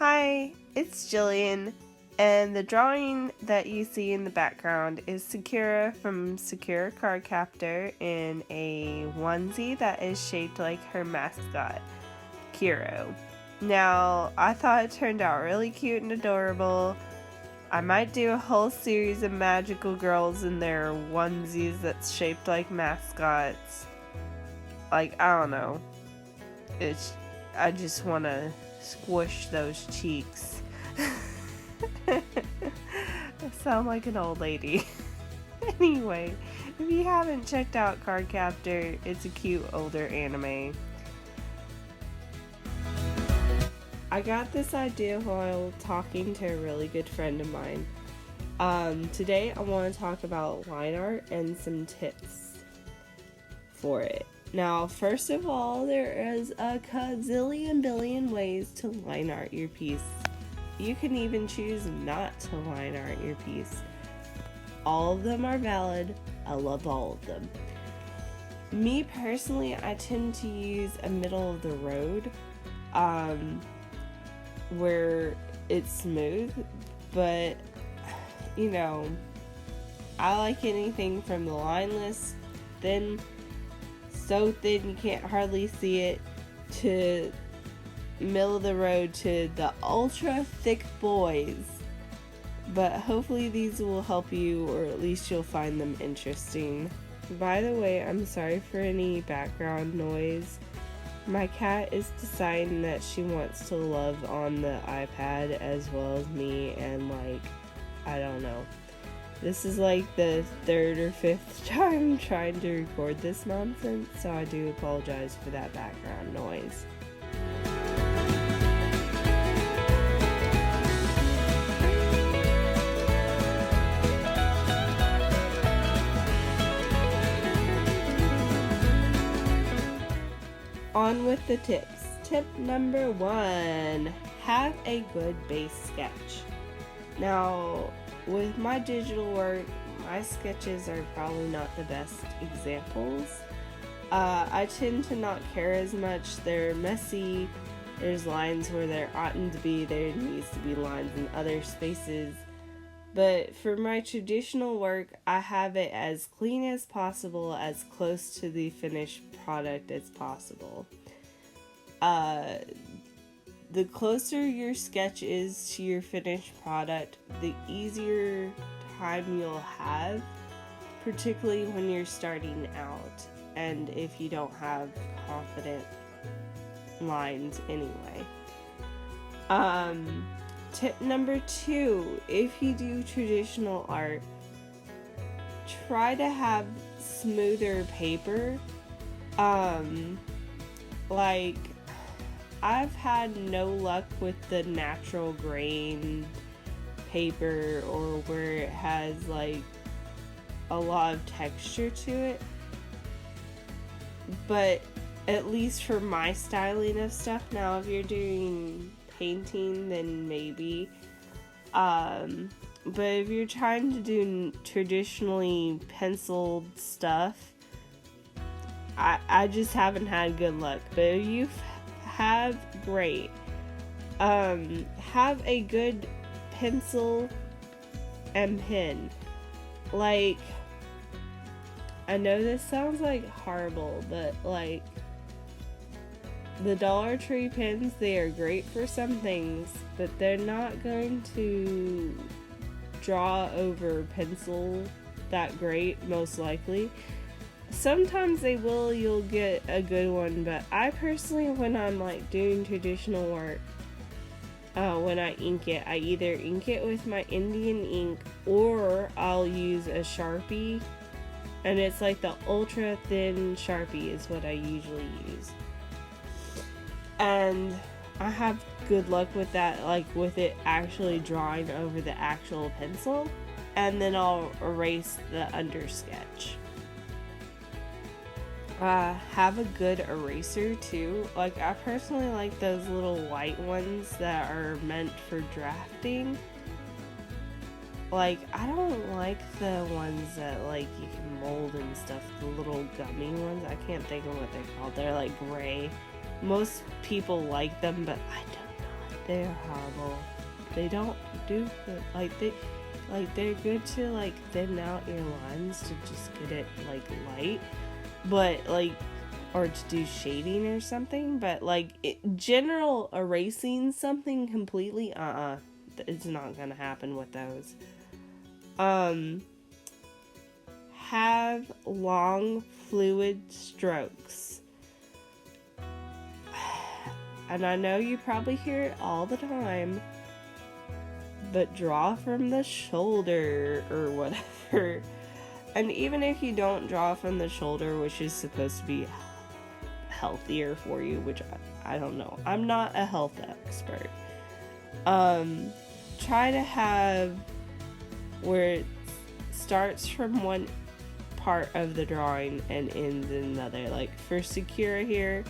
Hi, it's Jillian, and the drawing that you see in the background is Sakura from Sakura Card Captor in a onesie that is shaped like her mascot, Kiro. Now, I thought it turned out really cute and adorable. I might do a whole series of magical girls in their onesies that's shaped like mascots. I don't know. I just want to squish those cheeks. I sound like an old lady. Anyway, if you haven't checked out Card Captor, it's a cute older anime. I got this idea while talking to a really good friend of mine. Today I want to talk about line art and some tips for it. Now, first of all, there is a gazillion billion ways to line art your piece. You can even choose not to line art your piece. All of them are valid. I love all of them. Me personally, I tend to use a middle of the road, where it's smooth, but I like anything from the lineless, thin, so thin you can't hardly see it, to middle of the road, to the ultra thick boys. But hopefully these will help you, or at least you'll find them interesting. By the way, I'm sorry for any background noise. My cat is deciding that she wants to love on the iPad as well as me, and I don't know. This is the third or fifth time trying to record this nonsense, so I do apologize for that background noise. On with the tips. Tip number 1, have a good base sketch. Now, with my digital work, my sketches are probably not the best examples. I tend to not care as much. They're messy. There's lines where there oughtn't to be. There needs to be lines in other spaces. But for my traditional work, I have it as clean as possible, as close to the finished product as possible. The closer your sketch is to your finished product, the easier time you'll have, particularly when you're starting out and if you don't have confident lines anyway. Tip number 2, if you do traditional art, try to have smoother paper. I've had no luck with the natural grain paper, or where it has a lot of texture to it. But at least for my styling of stuff, now if you're doing painting, then maybe. But if you're trying to do traditionally penciled stuff, I just haven't had good luck. But if you have, great. Have a good pencil and pen. I know this sounds horrible, but the Dollar Tree pens, they are great for some things, but they're not going to draw over pencil that great, most likely. Sometimes they will, you'll get a good one, but I personally, when I'm doing traditional work, when I ink it, I either ink it with my Indian ink, or I'll use a Sharpie, and it's the ultra thin Sharpie is what I usually use. And I have good luck with that, with it actually drawing over the actual pencil, and then I'll erase the undersketch. Have a good eraser too. I personally like those little white ones that are meant for drafting. I don't like the ones that you can mold and stuff, the little gummy ones. I can't think of what they're called. They're gray. Most people like them, but I do They are horrible. They don't do good. They're good to like thin out your lines to just get it like light, but like, or to do shading or something. But like general erasing something completely, it's not gonna happen with those. Have long fluid strokes. And I know you probably hear it all the time, but draw from the shoulder or whatever. And even if you don't draw from the shoulder, which is supposed to be healthier for you, which I don't know. I'm not a health expert. Try to have where it starts from one part of the drawing and ends in another. Like for Sakura here,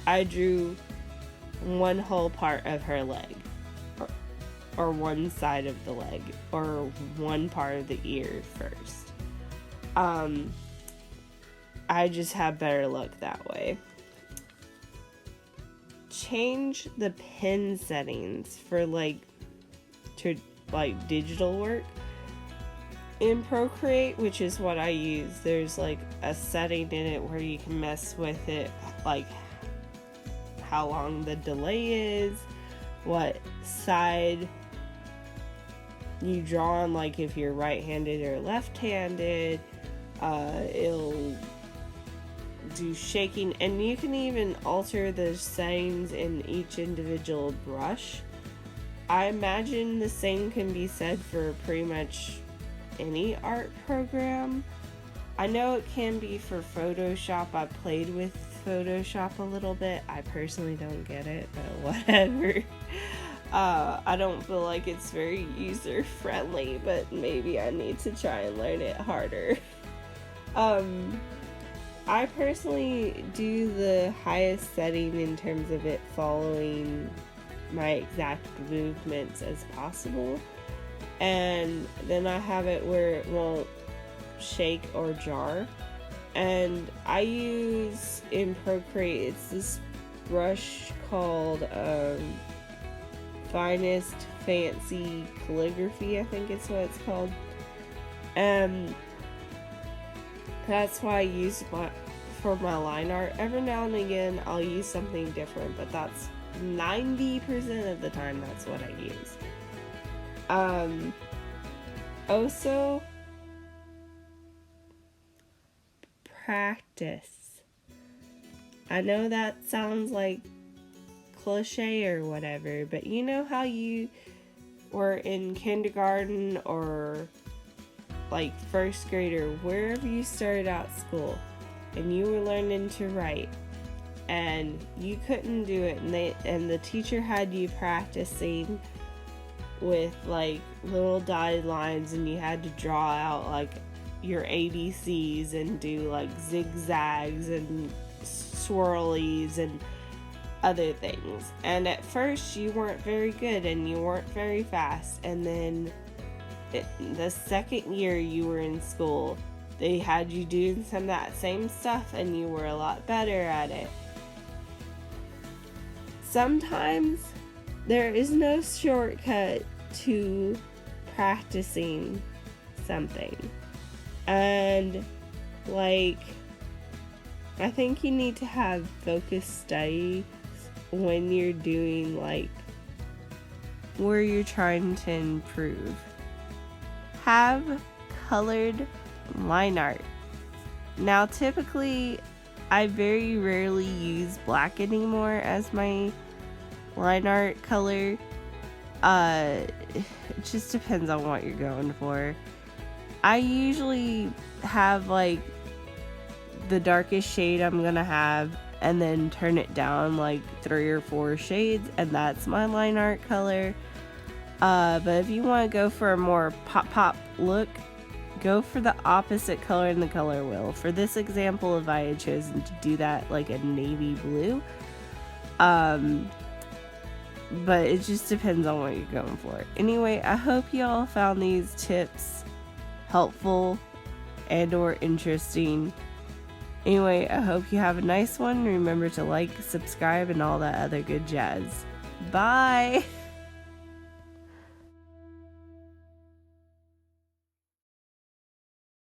I drew one whole part of her leg, or one side of the leg, or one part of the ear first. I just have better luck that way. Change the pen settings for digital work. In Procreate, which is what I use, there's like a setting in it where you can mess with it, like how long the delay is, what side you draw on, like if you're right-handed or left-handed. It'll do shaking, and you can even alter the settings in each individual brush. I imagine the same can be said for pretty much any art program. I know it can be for Photoshop. I played with Photoshop a little bit. I personally don't get it, but whatever. I don't feel like it's very user friendly, but maybe I need to try and learn it harder. I personally do the highest setting in terms of it following my exact movements as possible, and then I have it where it won't shake or jar. And I use in Procreate, it's this brush called Finest Fancy Calligraphy, I think it's what it's called. That's why I use for my line art. Every now and again I'll use something different, but that's 90% of the time that's what I use. Also, practice. I know that sounds like cliche or whatever, but you know how you were in kindergarten or like first grade or wherever you started out school and you were learning to write and you couldn't do it, and the teacher had you practicing with like little dotted lines, and you had to draw out like your ABCs and do like zigzags and swirlies and other things. And at first you weren't very good and you weren't very fast, and then the second year you were in school, they had you doing some of that same stuff and you were a lot better at it. Sometimes there is no shortcut to practicing something. And like, I think you need to have focused study when you're doing like where you're trying to improve. Have colored line art. Now typically I very rarely use black anymore as my line art color. It just depends on what you're going for. I usually have like the darkest shade I'm gonna have and then turn it down like 3 or 4 shades, and that's my line art color. But if you want to go for a more pop look, go for the opposite color in the color wheel. For this example, if I had chosen to do that like a navy blue, but it just depends on what you're going for. Anyway, I hope you all found these tips helpful and or interesting. Anyway, I hope you have a nice one. Remember to like, subscribe, and all that other good jazz. Bye!